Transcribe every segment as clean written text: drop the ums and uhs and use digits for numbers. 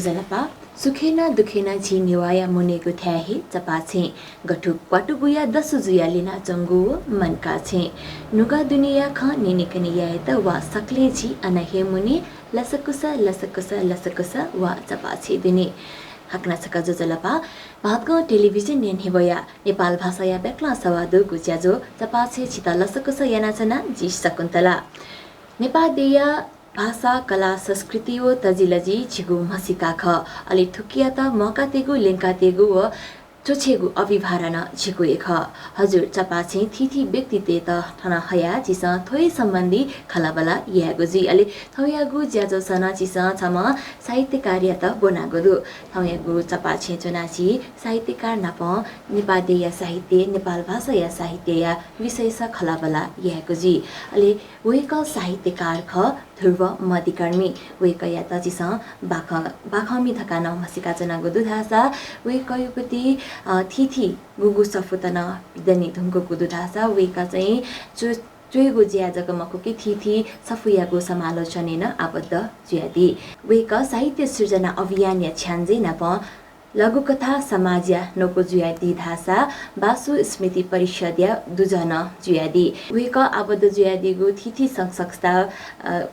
Zuzalapa, Sukhena Dukhena Ji Niwaya Munego Tahi, Zapache, Gatu Quatubuya Dasuzuya Lina Jungu, Mankache, Nuga Dunia Khan Ninikaniya wa Sakleji Anahemuni, Lasakusa wa Zapache Dini. Hakna saka Zuzalapa, Bhatko television Nenhiboya, Nepal Bhasaya Bekla Sawadu Gujazo, Zapache Chita Lasakusa Yanasana, Ji Sakuntala. Nepal Deya भाषा कला संस्कृति व तजिलजी छिगु मसिका ख अलि थुकिया त मकातेगु लेंकातेगु व चोछेगु अभिभारण छिगु एक हजुर चपाछे थिथि व्यक्तिते त थना हया जिस थोइ सम्बन्धी खलाबला यागुजी अलि थौयागु ज्याजो सना जिस छम साहित्य कार्य त बनागुदु थौयागु चपाछे चुनाची साहित्यकार नप नेपालीय साहित्य नेपाल भाषा या साहित्य या विषय स खलाबला यागुजी अलि वेक साहित्यकार ख ध्रुव मदिकर्मी वेक या त जिस बाखमी थका न मसिका जना गुदु धासा वेक युपति थिथि गुगु सफुतना पिदनी धुनको गुदु धासा वेक चाहिँ चुएगु ज्याजक मकुकी थिथि सफुयागु समालोचनेन आबद्ध ज्यादि वेक साहित्य सृजना अभियान या छ्यान्जे नप लघुकथा समाज्या नोको जुयादी धासा बासु स्मृति परिषद्या दुजन जुयादी वेक आबद्ध जुयादीगु थिथि संस्था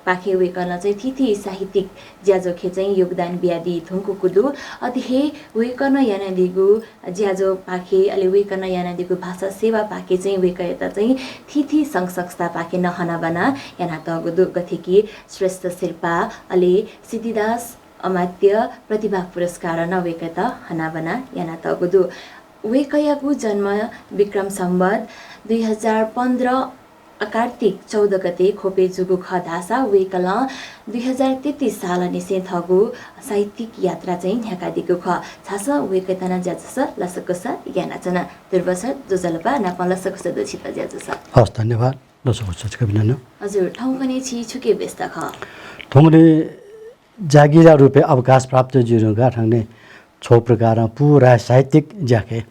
पाखे वेक न चाहिँ थिथि साहित्यिक ज्याजो खे चाहिँ योगदान ब्यादी थुंकु कुदु अतिहे वेक न यानादिगु ज्याजो पाखे अलि वेक न यानादिगु भाषा सेवा पाखे चाहिँ वेक यता चाहिँ थिथि संस्था पाखे नहना बना याना त गुदु गथिकी श्रेष्ठ शिल्पा अलि सिद्धिदास अमात्य प्रतिभा पुरस्कार नवेकता हनाबना याना तगुदु वेकयागु जन्म विक्रम संवत 2015 कार्तिक 14 गते खोपे जुगु खदासा वेकल 2033 साल निसे थगु साहित्यिक यात्रा चाहिँ ढ्याका दिगु ख छास वेकतना ज्याजस लसकस यानाचना दुर्वस जोजलपा नापा लसकस दछित ज्याजस हस् धन्यवाद लसकस कबिनन हजुर ठाउँ पनि छि छुके व्यस्त ख ठौंले जागीरा रूपे अवकाश प्राप्त जिरुगा ठंगने छो प्रकार पूरा साहित्यिक जाके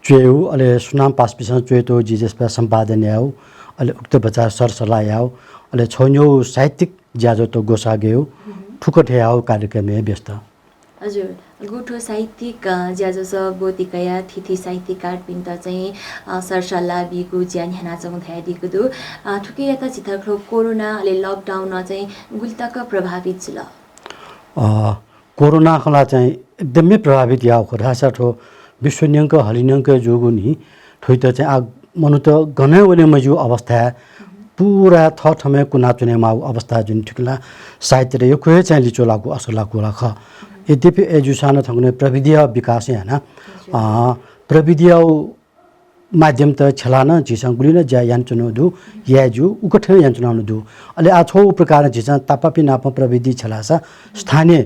चुएउ अले सुनाम पासपिसन चुएतो जिजेसपा सम्पादन याउ अले उक्त बच्चा सरसला याउ अले छोन्यो साहित्यिक ज्याजो तो गोसा गयो ठुकठे याउ कार्यक्रम में व्यस्त हजुर गुठो साहित्यिक ज्याजो स बोतिकया थिथि साहित्यकार पिन्त चाहिँ सरसल्ला बिगु ज्यान हना चंग थायदिगु दु ठुके यता चितखलो कोरोना ले लकडाउन चाहिँ गुल्तक प्रभावित छ कोरोना खला चाहिँ एकदमै प्रभावित याउ खरासा ठो विश्वन्यंक हलिन्यंक जोगुनी ठोइत चाहिँ मनु त गने वले मजु अवस्था पूरा थठमे कुना चुने माउ अवस्था जुन ठिकला साहित्य रे यो कोहे चाहिँ लिचोलाको असलाको लाख यद्यपि एजुसान थंगने प्रविधि विकास हैन प्रविधि माध्यम त छलान जिसं गुलिन ज्या यान्चनो दु याजु उकठे यान्चनो दु अले आ छौ प्रकार जिसं तापापि नाप प्रविधि छलासा स्थानीय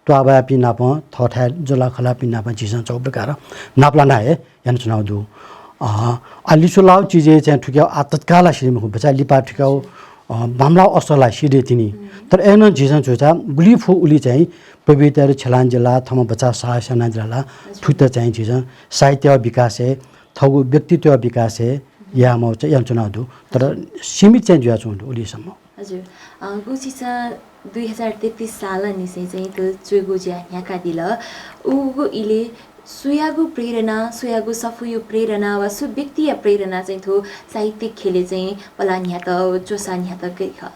त्वाबापि नाप थठा जला खलापि नाप जिसं छौ प्रकार नापलाना है यान्चनो दु अलिसोलाउ चीजे चाहिँ ठुक्या तत्काल सिरिम हो बचा लिपा ठुक्याउ मामला असला सिरे तिनी तर एन जिसं जोचा गुलिफु उली चाहिँ प्रविधिहरु छलान जिल्ला थम बच्चा सहायना जिल्ला ठुट चाहिँ जिसं साहित्य विकास है थगु व्यक्तित्व विकास है या म चाहिँ यन्चना दु तर सीमित चाहिँ जुया छु उलीसम्म हजुर गुसिसा 2033 साल निसे चाहिँ त्यो चुगु ज्या याका दिल उगु इले सुयागु प्रेरणा सुयागु सफुयु प्रेरणा वा सु व्यक्तिय प्रेरणा चाहिँ थो साहित्यिक खेले चाहिँ पलान या त जोसान या त गई ख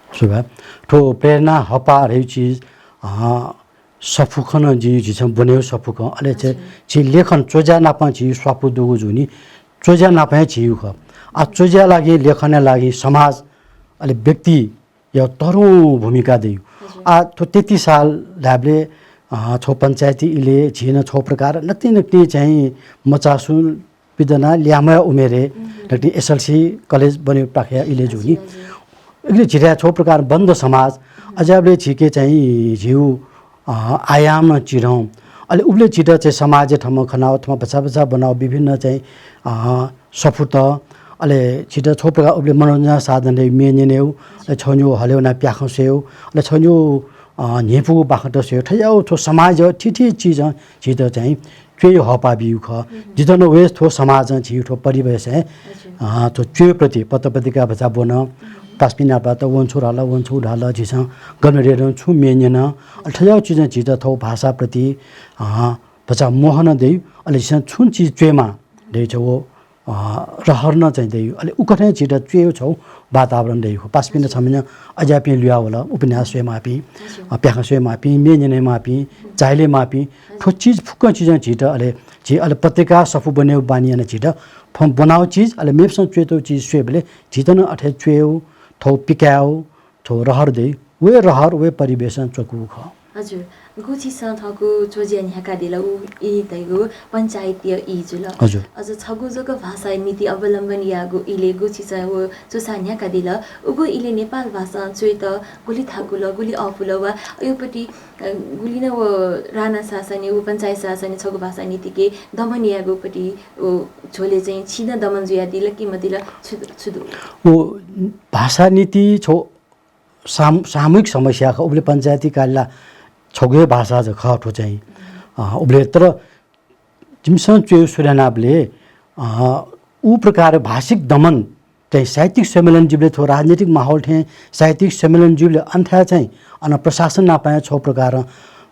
सुबा ठो प्रेरणा हपा रहे चीज सफुखन जी जिसम बन्यो सफुख अले छि लेखन चोजा नापा छि स्वापु दुगु जुनी चोजा नापा छि ख आ चोजा लागि लेखन लागि समाज अले व्यक्ति या तरु भूमिका दियो आ तो 33 साल ढाबले छो पंचायती इले छिन छो प्रकार नक्ति नक्ति चाहिँ मचासुन पिदना ल्यामा उमेरे नक्ति एसएलसी कलेज बन्यो पाखे इले जुनी इले छिरा छो प्रकार बन्द समाज अजाबले छिके चाहिँ झिउ आयाम चिरौं अले उबले छिटा चाहिँ समाज ठम खनाउ अथवा बच्चा बनाउ विभिन्न चाहिँ सफुत अले छिटा छो प्रकार उबले मनोरञ्जन साधन मेनेनेउ छन्यो हलेउना प्याखसेउ अले छन्यो नेपु बाखट से ठयाउ थो समाज ठिठी चीज छिटा चाहिँ के हपा बिउ ख जितन वेस थो समाज छि थो परिवेश है 저 죄प्रति पत्ता बचा बोन पासपिना बात वन्छो राला वन्छो ढाला जिसा गनरेर छु मेन्यन अठयाउ चिज जित थौ भाषा प्रति बचा मोहन देउ अलि जिसा छुन चिज चेमा दे छ वो रहर्न चाहिँ देउ अलि उकठै जित चेउ छौ वातावरण देउ पासपिना छमिन अजापि लिया होला उपन्यास मापी प्याख मापी मेन्यन मापी चाइले मापी ठो चिज फुक चिज जित अलि जे अलि पत्रिका सफु बन्यो बानियन जित फम बनाउ चिज अलि मेप्स चेतो चिज स्वेबले जितन अठे चेउ थौ पिकाउ थौ रहर दे वे रहर वे परिवेशन चकु ख हजुर गुची थको चोजियान ह्याका दिला उ इ दैगो पञ्चायतीय इ जुल हजुर अझ छगु जग भाषा नीति अवलम्बन यागो इले गुची छ वो चोसान ह्याका दिला उगो इले नेपाल भाषा चोइत गुली थाकुल गुली अफुल वा योपटी गुली न वो राणा शासनी उ पञ्चायत शासनी छगु भाषा नीति के दमन यागो पटी ओ छोले चाहिँ छिन दमन जुया दिला कि मदिला छुदु ओ भाषा नीति छो सामूहिक समस्या ख उले पञ्चायती कालला छगु भाषा ज खठो चाहिँ उले तर जिमसन चो सुरानाबले उ प्रकार भाषिक दमन चाहिँ साहित्यिक सम्मेलन जिबले थो राजनीतिक माहौल थे साहित्यिक सम्मेलन जिबले अन्था चाहिँ अन प्रशासन नापाए छौ प्रकार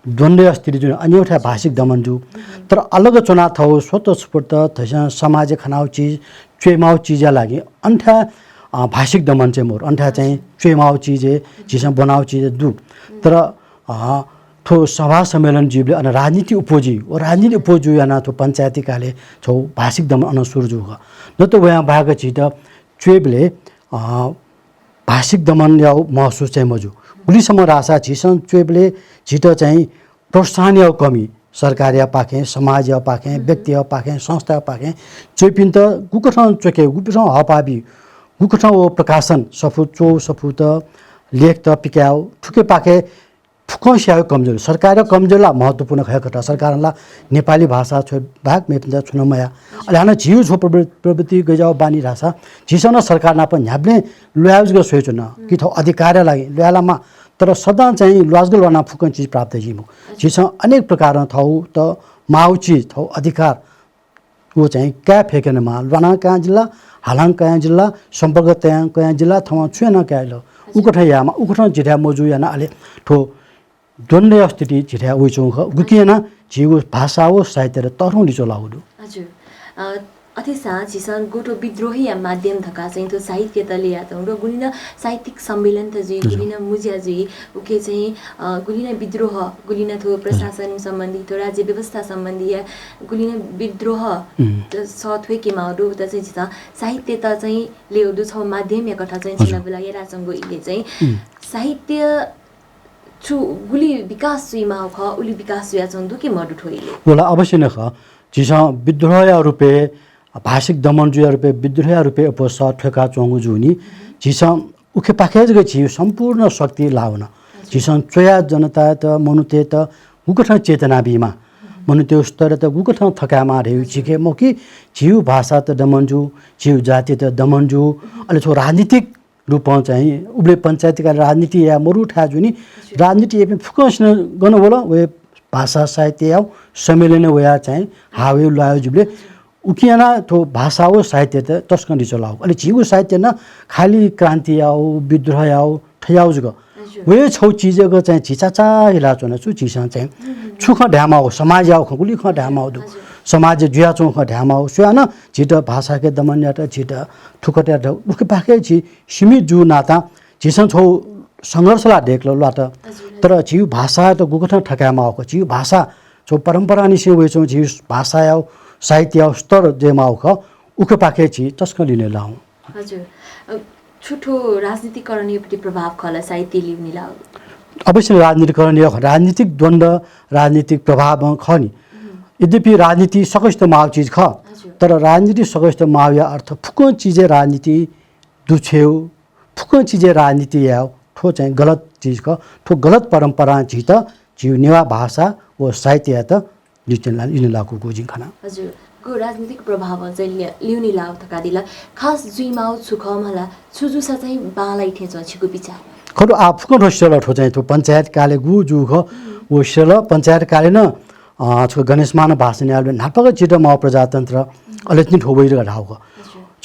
द्वन्द्व स्थिति जुन अन्यौठा भाषिक दमन जु तर अलग चुनाव थौ स्वत स्फूर्त थैसा समाज खनाउ चिज चेमाउ चिजा लागि अन्ठा भाषिक दमन चाहिँ मोर अन्ठा चाहिँ चेमाउ चिजे जिसा बनाउ चिज दु तर थो सभा सम्मेलन जीवले अन राजनीति उपोजी ओ राजनीति उपोजु याना थो पञ्चायती काले छौ भाषिक दमन अन सुरजु ह न त वया भाग छिट चेबले भाषिक दमन या महसुस चाहिँ मजु पुलिससम्म रासा छिसन चेबले छिट चाहिँ प्रोत्साहन या कमी सरकार या पाखे समाज या पाखे व्यक्ति या पाखे संस्था या पाखे चेपिन त गुकठन चके गुपिस हपाबी गुकठन ओ प्रकाशन सफु चो सफु त लेख त पिकाउ ठुके पाखे फुकस्यायो कमजोर सरकार कमजोरला महत्त्वपूर्ण खयकटा सरकारला नेपाली भाषा छ भाग मेपन्जा छुनमया अलाना जिउ छो प्रवृत्ति गजाउ बानी रासा जिसन सरकार ना पनि ह्याब्ले लुयाज ग सोचन कि थो अधिकार लागि लुयालामा तर सदा चाहिँ लुयाजगल वाना फुकन चीज प्राप्त जिमु जिस अनेक प्रकार थौ त माउ चीज थौ अधिकार वो चाहिँ क्या फेकेनमा लुना का जिल्ला हालाङ का जिल्ला सम्पर्क त्याङ का जिल्ला थमा छुएन क्यालो उकठयामा उकठ जिठा मोजु याना अले ठो द्वन्द्व स्थिति छिठा उइचौँ गुकिएन जिउ भाषा हो साहित्य र तरौँ लिचो लाउदु हजुर अथेसा छिसन गोटो विद्रोही या माध्यम थका चाहिँ त्यो साहित्य त लिया त र गुलिन साहित्यिक सम्मेलन त जुई गुलिन मुजिया जुई उके चाहिँ गुलिन विद्रोह गुलिन थो प्रशासन सम्बन्धी थो राज्य व्यवस्था सम्बन्धी या गुलिन विद्रोह सथ्वे के माउडु त चाहिँ छिसा साहित्य त चाहिँ ल्याउदु छ माध्यम या कथा चाहिँ छिन बेला या राचंगो इले चाहिँ साहित्य छु गुली विकास सुइमा ख उली विकास सुया चंदु के मडु ठोइले होला अवश्य न ख जिसा विद्रोह रुपे भाषिक दमन जुया रुपे विद्रोह रुपे उपस ठेका चंगु जुनी जिसा उखे पाखे जग छि सम्पूर्ण शक्ति लाउन जिसा चोया जनता त मनुते त गुकठ चेतना बिमा मनुते स्तर त गुकठ थकामा रेउ छिके मकि जिउ भाषा त दमनजु जिउ जाति त दमनजु अलि छो राजनीतिक रूपमा चाहिँ उब्ले पञ्चायतीका राजनीति या मरु ठा जुनी राजनीति एपि फोकस गर्नु बोला वे भाषा साहित्य या सम्मेलन वया चाहिँ हावे लायो जुबले उकियाना थो भाषा हो साहित्य त तस्कन्डी चलाऊ अलि जिउ साहित्य न खाली क्रान्ति आओ विद्रोह आओ ठयाउ जुग वे छौ चीजको चाहिँ छिचाचा हिला चोन छु छिसा चाहिँ छुख ढ्यामा हो समाज आओ खगुली ख ढ्यामा हो समाज जुया चौख ढ्यामा हो सुयान छिट भाषा के दमन याट छिट ठुकट्या उख पाके छि सिमी जु नाता छिसन छौ संघर्षला देखलो लाट तर जिउ भाषा त गुगठ ठकामा हो जिउ भाषा छौ परम्परा निसे वे छौ जिउ भाषा या साहित्य स्तर जेमा हो उख पाके छि तस्कलिने लाउ हजुर छुटो राजनीतिकरण योपटि प्रभाव खला साहित्य लिउने लाउ अवश्य राजनीतिकरण या राजनीतिक द्वन्द्व राजनीतिक प्रभाव खनि यद्यपि राजनीति सकस्त माव चीज ख तर राजनीति सकस्त माव या अर्थ फुको चीजे राजनीति दुछेउ फुको चीजे राजनीति या ठो चाहिँ गलत चीज ख ठो गलत परम्परा चित जिउ नेवा भाषा व साहित्य त लिचनला इनलाको गोजिङ खना हजुर को राजनीतिक प्रभाव चाहिँ लिउने लाउ थका दिला खास जुइमाउ छुखमला छुजुसा चाहिँ बालाई ठेच छिको विचार खरो आफको रस्यल ठो चाहिँ तो पञ्चायत काले गु जु ख वो शल पञ्चायत काले न गणेशमान भाषण नाटक चिट म प्रजातन्त्र अलेच्नि ठोबैर ढाउको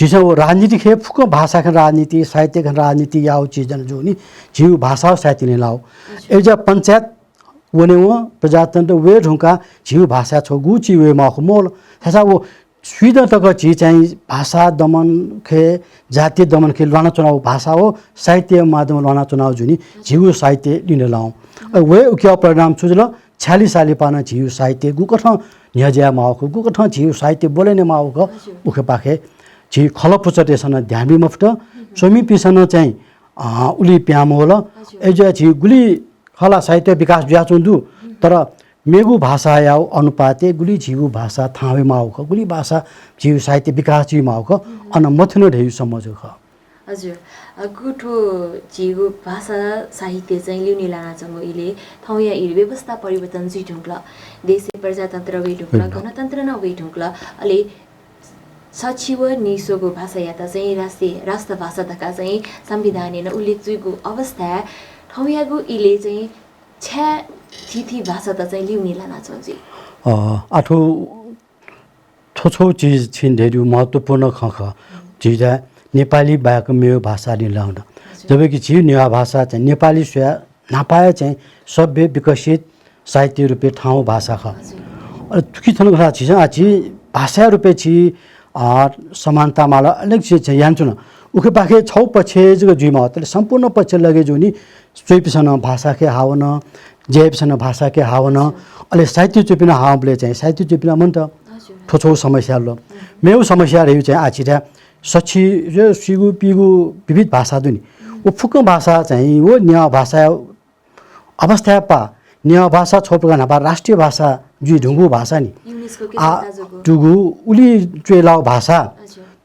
जिसो राजनीति खे फुक भाषा का राजनीति साहित्य का राजनीति याव चीजन जो नि जीव भाषा साहित्य ने लाओ एजा पंचायत वने वो प्रजातंत्र वे ढुंका जीव भाषा छो गु ची वे माखो मोल हैसा वो स्वीडन तक ची चाहिँ भाषा दमन खे जातीय दमन खे लना चुनाव भाषा हो साहित्य माध्यम लना चुनाव जुनी जीव साहित्य लिन लाओ वे क्या परिणाम सुजल 46 साली पाना जीव साहित्य गुकठ न्याज्या माखो गुकठ जीव साहित्य बोलेने माखो उखे पाखे जी खलपुचटेसन ध्यामी मफ्ट सोमी पिसन चाहिँ उली प्याम होला एजा जी गुली खला साहित्य विकास ज्याचुन्दु तर मेगु भाषा याव अनुपाते गुली जीव भाषा थावे माउख गुली भाषा जीव साहित्य विकास जी माउख अन मथुन ढेउ समझो ख हजुर गुठो जीव भाषा साहित्य चाहिँ लिउने लाना चंगो इले थौया इ व्यवस्था परिवर्तन जी ढुङ्ला देशी प्रजातन्त्र वे ढुङ्ला गणतन्त्र न वे ढुङ्ला अले सचिव निसोगो भाषा याता चाहिँ राष्ट्र भाषा तका चाहिँ संविधान उल्लेख जुगो अवस्था ठौयागो इले चाहिँ छ्या थिथि भाषा त चाहिँ लिउने लाना चौजी आठो थोछो चीज छिन धेरै महत्त्वपूर्ण खख चीज नेपाली बाहेक मेरो भाषा नि लाउन जबकि जी नेवा भाषा चाहिँ नेपाली स्वया नापाए चाहिँ सभ्य विकसित साहित्य रूपे ठाउँ भाषा ख कि थन खा छिस आछि भाषा रूपे छि समानता माला अनेक चीज छ यान्चुन उखे पाखे छौ पछे जग जुइमा तले सम्पूर्ण पक्ष लगे जोनी स्वेपिसन भाषा के हावन जेपिसन भाषा के हावन अले साहित्य चुपिना हावले चाहिँ साहित्य चुपिना मन त थोछो समस्या ल मेउ समस्या रह्यो चाहिँ आछिरा सछि र सिगु पिगु विविध भाषा दुनी ओ फुक भाषा चाहिँ वो न्या भाषा अवस्था पा न्या भाषा छोपगा नपा राष्ट्रिय भाषा जु ढुङ्गु भाषा नि टुगु उली चेलाउ भाषा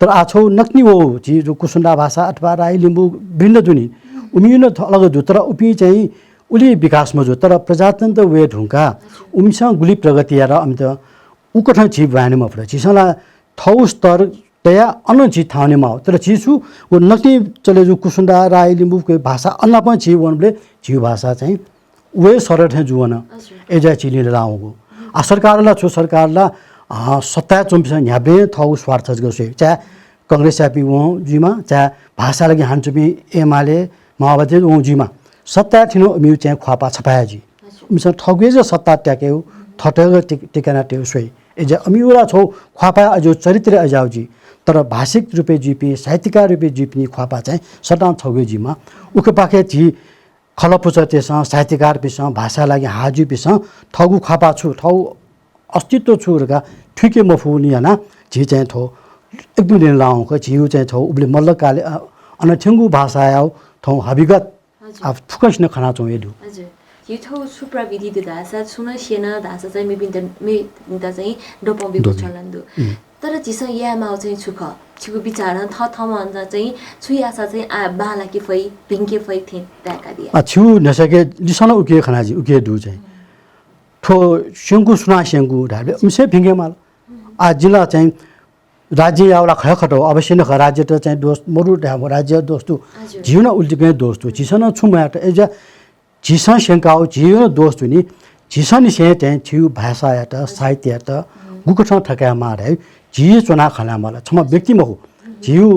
तर आछौ नक्नी हो जी जो कुसुन्डा भाषा अथवा राई लिम्बू भिन्न दुनी उमिन अलग दु तर उपि चाहिँ उली विकासमा जो तर प्रजातन्त्र वे ढुङ्का उमिसँग गुली प्रगति र अमित उकठ जीव भएन म फले छिसला थौ स्तर तया अन जी थाउने मा तर छिसु वो नक्नी चले जो कुसुन्डा राई लिम्बू के भाषा अन्ना पनि जीव वनले जीव भाषा चाहिँ वे सरठ जुवन एजा चिली लाउँगो आ सरकारला छु सरकारला सत्ता चुम्पिस न्याबे थौ स्वार्थ गसे चाहे कांग्रेस चापी वो जिमा चाहे भाषा लागि हान्चुपी एमाले माओवादी वो जिमा सत्ता थिनो म्यु चाहिँ ख्वापा छपाया जी उमिस ठगे ज सत्ता ट्याक्यो थटग टिकाना ट्यो सोइ एजा अमिउरा छौ ख्वापा अजो चरित्र अजाउ जी तर भाषिक रूपे जीपी साहित्यकार रूपे जीपनी ख्वापा चाहिँ सटा छगे जिमा उके पाखे जी खलपुच त्यससँग साहित्यकार पिसँग भाषा लागि हाजु पिसँग ठगु खापा छु ठौ अस्तित्व छुरका ठिकै मफुनी हैन जी चाहिँ थो एक दुई दिन लाउँ क जिउ चाहिँ थो उबले मल्लकाले अनठ्याङ्गु भाषा आउ थौ हविगत आफ फुकस न खना चौ एदु हजुर यो थौ सुप्रविधि द भाषा सुन सेना भाषा चाहिँ मे चाहिँ डोपबिको चलन्दु तर जिसं या माउ चाहिँ छुख छिगु विचार थ थमा अन्त चाहिँ छुई आशा चाहिँ आ बाला कि फै भिङ्के फै थे ताका दिया छु नसके लिसन उके खनाजी उके दु चाहिँ थो सेंगु सुना सेंगु ढाबे उमसे भिङ्गे माल आ जिल्ला चाहिँ राज्य यावला खखटो अवश्य न राज्य त चाहिँ दोस्त मरु ढाबो राज्य दोस्तु जीवन उल्टिके दोस्तु जिसन छुमाट एजा जिसन सेंकाउ जीवन दोस्तु नि जिसन से चाहिँ छु भाषा यात साहित्य यात गुकठ ठका मारे जी चुना खला मला छम व्यक्ति महु जिउ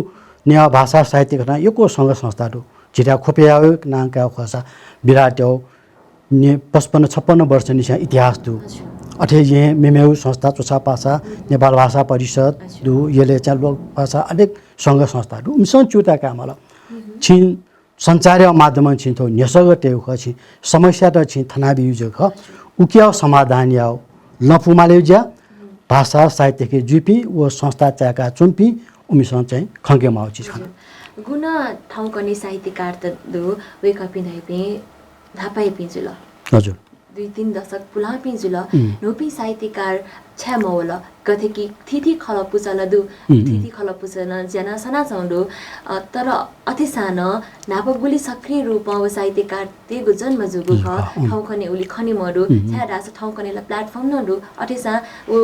न्या भाषा साहित्य घटना यको संघ संस्था दु जिरा खोपियाउ नाका खसा विराट्यो ने 55-56 वर्ष निसा इतिहास दु अथे ये मेमेउ संस्था चोसा पासा नेपाल भाषा परिषद दु यले चालबो भाषा अनेक संघ संस्था दु मिसन चुता कामला छिन सञ्चार माध्यम छिन थो नेसग टेउ खछि समस्या त छिन थनाबि युज ख उक्या समाधान याउ लफुमाले ज्या भाषा साहित्य के जुपी वो संस्था चाका चुम्पी उमिसन चाहिँ खङ्गे माउ चिज खान गुण ठाउँ कने साहित्यकार त दु वेक अप इन पे धापाइ पिजुल हजुर 2-3 दशक पुला पिजुल नोपी साहित्यकार छ्या मौल कथे कि थिथि खलपुचल दु थिथि खलपुचल जना सना चौंडो तर अति सान नापगुली सक्रिय रूपमा व साहित्यकार तेगु जन्म जुगु ख ठाउँ कने उली खनि मरु छ्या रास ठाउँ कनेला प्लेटफर्म नडु अतिसा उ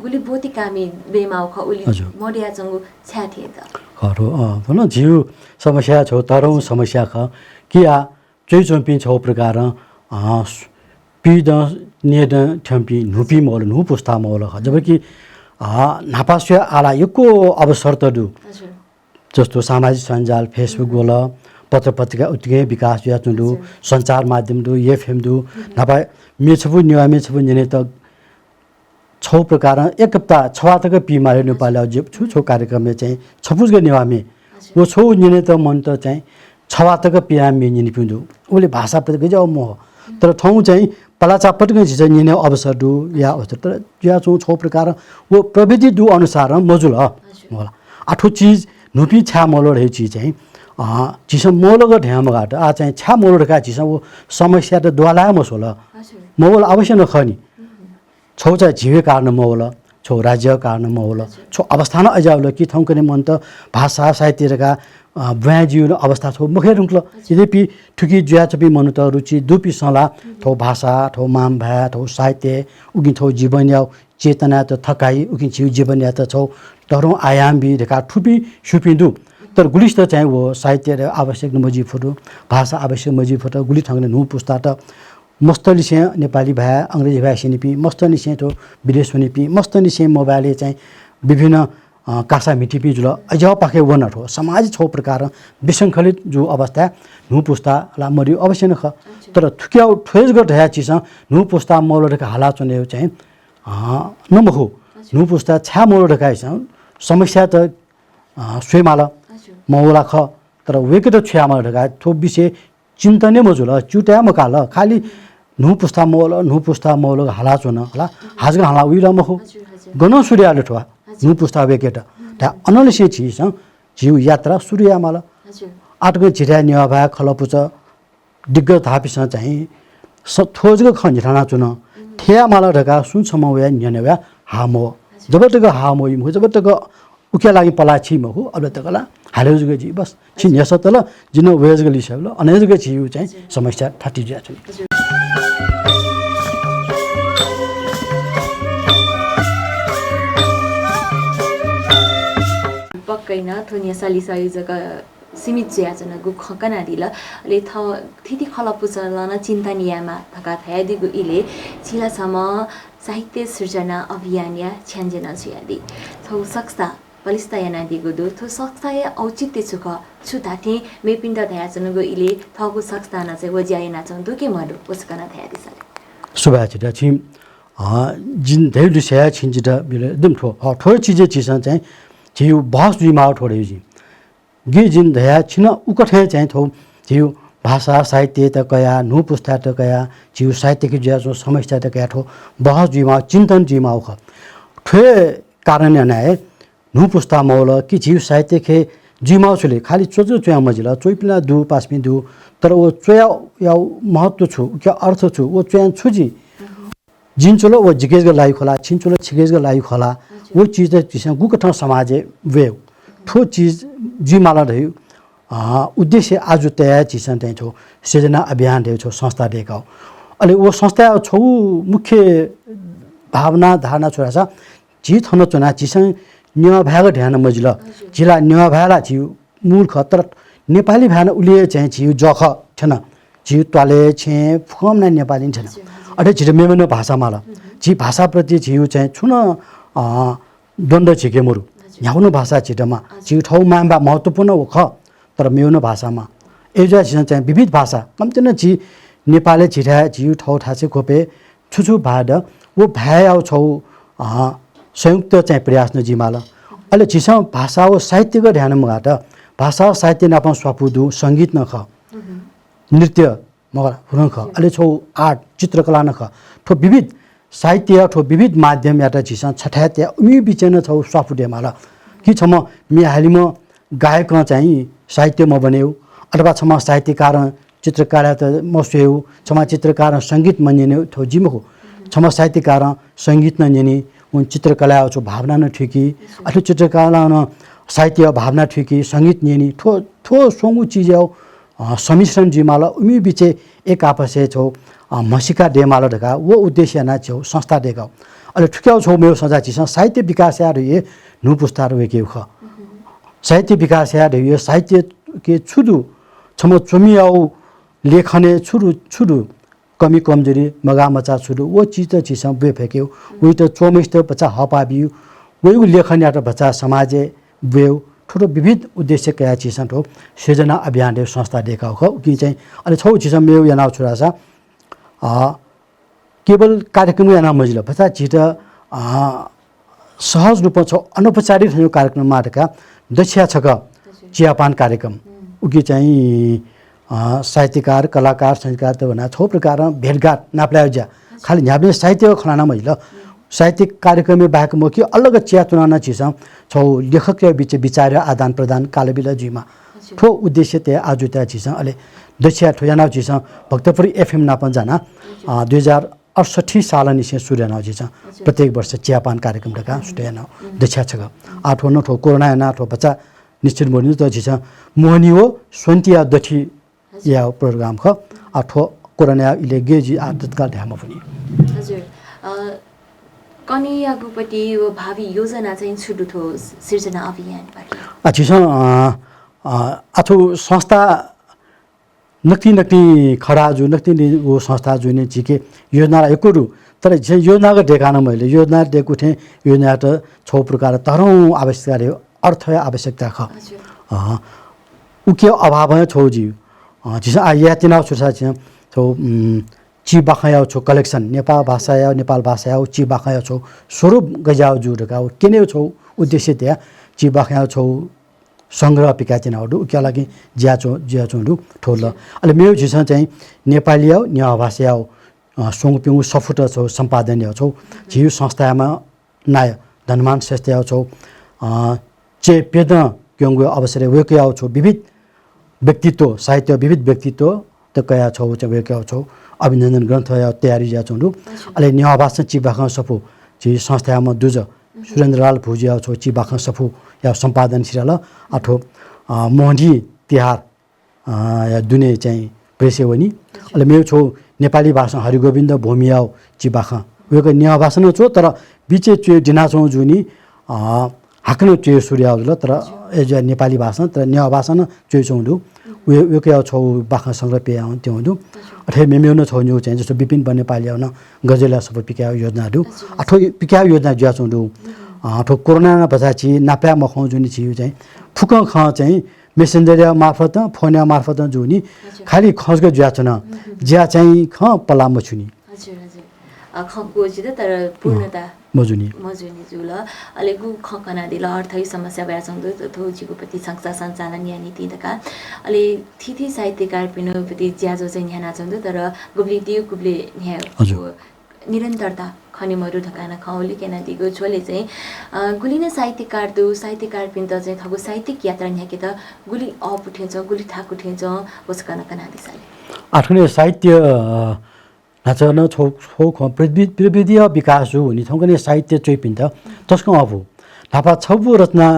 गुली बोती कामी बेमाउ ख उली मडिया चंगु छ्या थिए त खरो भन जिउ समस्या छौ तरौ समस्या ख किया चै चम्पी छौ प्रकार पिद नेद ठम्पी नुपी मोल नु पुस्ता मोल जबकि नापास्या आला यको अवसर त दु जस्तो सामाजिक सञ्जाल फेसबुक बोल पत्र पत्रिका उत्तिकै विकास या चुन्दु सञ्चार माध्यम दु एफएम दु नभए मेछबु निवा मेछबु निने त छौ प्रकार एक हप्ता छवातक पिमाले नेपाल छु छौ कार्यक्रम चाहिँ छपुजग निवामे वो छौ निने त मन त चाहिँ छवातक पियामे निने पिन्दु ओले भाषा प्रति जाउ मोह तर ठाउँ चाहिँ पलाचा पटक चाहिँ निने अवसर दु या तर या छौ प्रकार वो प्रविधि दु अनुसार मजुल होला आठो चीज नुपी छा मोलो रहे चीज चाहिँ चिस मोलोग ढ्यामगाट आ चाहिँ छा मोलो का चिस वो समस्या त द्वाला मसोल मोल अवश्य नखनी छौ चाहिँ जीवे कारण मोल छौ राज्य कारण मोल छौ अवस्था न अजाउल कि ठाउँ कने मन त भाषा साहित्यका ब्याजीउ अवस्था छौ मुखे रुङ्क्ल यद्यपि ठुकी जुया चपी मनु त रुचि दुपी सला थौ भाषा थौ माम भा थौ साहित्य उगि थौ जीवन या चेतना त थकाई उगि जीवन या त छौ तरौं आयाम बि रेखा ठुपी सुपिन्दु तर गुलिस त चाहिँ वो साहित्य आवश्यक नमजी फुटु भाषा आवश्यक मजी फुटु गुली ठाउँले नु पुस्ता त मस्तली से नेपाली भए अंग्रेजी भए सिनिपी मस्तनी से तो विदेश निपी मस्तनी से मोबाइल चाहिँ विभिन्न कासा मिटिपी जुल अझ पाखे वन हो समाज छौ प्रकार विसङ्खलित जो अवस्था नु पुस्ता ला मरि अवश्य न ख तर थुक्याउ ठोज गया चिज नु पुस्ता मौलका हाला चुने चाहिँ नमखु नु पुस्ता छा मौल ढकाइ समस्या त स्वेमाला मौला ख तर वेके त छ्यामा ढका थो विषय चिन्तने मजुल चुट्या मकाल खाली नु पुस्ता मौल हाला चुन होला हाजगा हाला उइला मखु गन सूर्यले ठवा नु पुस्ता वेकेट त अनलिसे छिस जीव यात्रा सूर्यमाला आटको झिरा निवा भए खलपुच दिग्ग थापिस चाहिँ थोजको खन्जिराना चुन ठेयामाला ढका सुन समवया न्यनव्या हामो जबतक हामो इमु जबतक उके लागि पला छि मखु अब तकला हालेजगे जी बस छि न्यसतल जिन वेजग लिसबल अनेजगे छि चाहिँ समस्या ठाटी ज्या छ पक्कैन थोनिया सालिसाई जगा सीमित ज्याजना गु खकना दिला ले थ थिति खलपुचलन चिन्तनियामा थका थयादिगु इले छिलासम साहित्य सृजना अभियान या छ्यान्जेन छियादि थौ सक्सा बलिस्ता याना दिगु दु थौ सक्सा या औचित्य छुख छुताथि मेपिन्द थयाजनगु इले थगु सक्साना चाहिँ वज्यायना छौ दुके मडु उसकना थयादि सरे सुबाचिदा छिम जिन धेरै छया छिन्जिदा बिले एकदम ठो चीजे चिसन चाहिँ जिउ बहस जुइमा ठोडे जी गे जिन दया छिन उकठे चाहिँ थौ जिउ भाषा साहित्य त कया नु पुस्ता त कया जिउ साहित्यको ज्याजो समस्या त कया ठो बहस जुइमा चिन्तन जुइमा ख ठे कारण नै नु पुस्ता मौल कि जिउ साहित्य खे जुइमा छले खाली चोजो चोया मजिला चोइपिला दु पासमी दु तर ओ चोया या महत्व छु के अर्थ छु ओ चोया छुजी जिनचोलो वो जिगेजगा लाइ खोला छिनचोलो छिगेजगा लाइ खोला वो चीज त जिसन गुकठ समाजे वेव ठो चीज जिमाला रह्यो उद्देश्य आज तयार चिसन त्यही छौ सृजना अभियान रह्यो छौ संस्था देखाउ अहिले वो संस्था छौ मुख्य भावना धारणा छोरा छ जी थन चना चिसन न्या भाग ध्यान मजिल जिला न्या भाला छिउ मूर्ख तर नेपाली भान उलिए चाहिँ छिउ जख छैन जिउ त्वाले छे फमना नेपाली छैन अटे छिटो मेमनो भाषामा ल जी भाषाप्रति जिउ चाहिँ छुन द्वन्द छिके मुरु याउनु भाषा छिटोमा जिउ ठाउँ माम्बा महत्त्वपूर्ण हो ख तर मेउनो भाषामा एउटा चाहिँ विविध भाषा कम्ती न जी नेपाली छिटा जिउ ठाउँ ठासे खोपे छुछु भाड वो भ्याउ छौ संयुक्त चाहिँ प्रयास न जिमाल अहिले छिसा भाषा हो साहित्यको ध्यान मगाट भाषा साहित्य नापा स्वापुदु सङ्गीत न ख नृत्य मगर हुन ख अहिले छौ आर्ट चित्रकला न ख ठो विविध साहित्य ठो विविध माध्यम यात छिसा छठात्या उमी बिचेन छौ स्वापुडे माला कि छम मि हालिम गायक चाहिँ साहित्यमा बन्यो अथवा छम साहित्यकार चित्रकार त मस्यौ छम चित्रकार सङ्गीत मन्ने थो जिमको छम साहित्यकार सङ्गीत न नेनी उन चित्रकला छौ भावना न ठिकी अथवा चित्रकला न साहित्य भावना ठिकी सङ्गीत नेनी थो थो सोंगु चिज समिश्रण जिमाला उमी बिचे एक आपसे छौ मसिका डेमाला ढका वो उद्देश्य ना छौ संस्था देखाउ अहिले ठुक्याउ छौ मेरो सजा चिस साहित्य विकास या रहे नु पुस्तार वेके ख साहित्य विकास या रहे साहित्य के छुदु छम चुमियाउ लेखने छुरु छुरु कमी कमजोरी मगा मचा छुरु वो चीज त चिस बे फेक्यो उही त चोमिस्त बच्चा हपाबियो वही लेखन या त बच्चा समाजे वेउ ठुलो विविध उद्देश्य कया चिसन ठो सृजना अभियान दे संस्था देखा हो कि चाहिँ अहिले छौ चिसन मेरो याना छोरा छ केवल कार्यक्रम याना मजिलो पछा छिट सहज रूपमा छ अनौपचारिक यो कार्यक्रम माटका दक्षिया छक चियापान कार्यक्रम उकी चाहिँ साहित्यकार कलाकार संगीतकार त भना छौ प्रकार भेटघाट नाप्लाउजा खाली न्याप्ने साहित्य खनाना महिला साहित्यिक कार्यक्रम बाहेक म कि अलग चिया चुनाना चिसा छौ लेखक बीच विचार आदान प्रदान कालबिला जुमा ठो उद्देश्य ते आज त्या चिसा अहिले दक्षिया ठोयाना चिसा भक्तपुर एफएम नापन जाना 2068 साल निसे सूर्यना चिसा प्रत्येक वर्ष चियापान कार्यक्रम ढका सुटेना दक्षिया छग आठो न ठो कोरोना ना ठो बच्चा निश्चित मोनि त चिसा मोहनी हो सोन्तिया दठी या प्रोग्राम ख आठो कोरोना इले गेजी आदतका ध्यानमा पनि हजुर कनी आगुपट्टि यो भावी योजना चाहिँ छुटु थो सिर्जना अभियानबाट छिस अथवा संस्था नक्ति खडा जो नक्ति वो संस्था जो ने जिके योजना एकरु तर योजना का देखान मैले योजना देखु थे योजना त छौ प्रकार तरौं आवश्यकता अर्थ आवश्यकता ख उके अभाव छौ जी जिस आया तिनाउ सुसा छौ ची बाखाया छौ कलेक्सन नेपाल भाषा या नेपाल भाषा या ची बाखाया छौ स्वरूप गजाउ जुडका केने छौ उद्देश्य त्या ची बाखाया छौ संग्रह पिका चिनाउडु उके लागि ज्या चोडु ठोल अहिले मेरो जिस चाहिँ नेपाली या न्या भाषा या सोङपिउ सफुट छौ सम्पादन या छौ जिउ संस्थामा नाय धनमान श्रेष्ठ या छौ चे पेद क्योंगो अवसर वेकया छौ विविध व्यक्तित्व साहित्य विविध व्यक्तित्व त कया छौ चाहिँ वेकया छौ अभिनन्दन ग्रन्थ या तयारी या चोडु अहिले न्या भाषा ची बाखा सफु जि संस्थामा दुज सुरेन्द्रलाल भुजिया छौ ची बाखा सफु या सम्पादन सिराल अथवा मोहनी तिहार या दुने चाहिँ प्रेसेवनी अहिले मेरो छौ नेपाली भाषा हरिगोविन्द भूमिया ची बाखा वेको न्या भाषा न छौ तर बिचे चे दिना छौ जुनी हाक्नु चे सूर्य तर एज नेपाली भाषा तर न्या भाषा न चे चौडु वेको छौ बाखा संग्रह पेया त्यो हुँदु अथवा मेमेउ न छौ न्यू चाहिँ जस्तो विपिन बनेपाली आउन गजेला सब पिका योजनाहरु अथवा पिका योजना ज्या चौडु अथवा कोरोना बजाची नाप्या मखौ जुनी छिउ चाहिँ फुक ख चाहिँ मेसेन्जर मार्फत फोन मार्फत जुनी खाली खसको ज्या छन ज्या चाहिँ ख पलाम छुनी हजुर हजुर खको जित तर पूर्णता मजुनी जुल अलेगु खकना दिल अर्थै समस्या भया छौं थो जिगुपति संस्था सञ्चालन या नीति तका अले थिथि साहित्यकार पिनोपति ज्याजो चाहिँ यहाँ छौं तर गुब्ली दियो गुब्ले यहाँ निरन्तरता खनिमरु ढकाना खौली केना दिगो छोले चाहिँ गुलिने साहित्यकार पिन त चाहिँ थगु साहित्यिक यात्रा यहाँ के त गुली अप उठेछ गुली थाक उठेछ उसकना कना दिसाले आठने साहित्य नाचन छौ प्रविधि विकास हो नि थौकने साहित्य चोइपिन त तस्को अफु नापा छबु रचना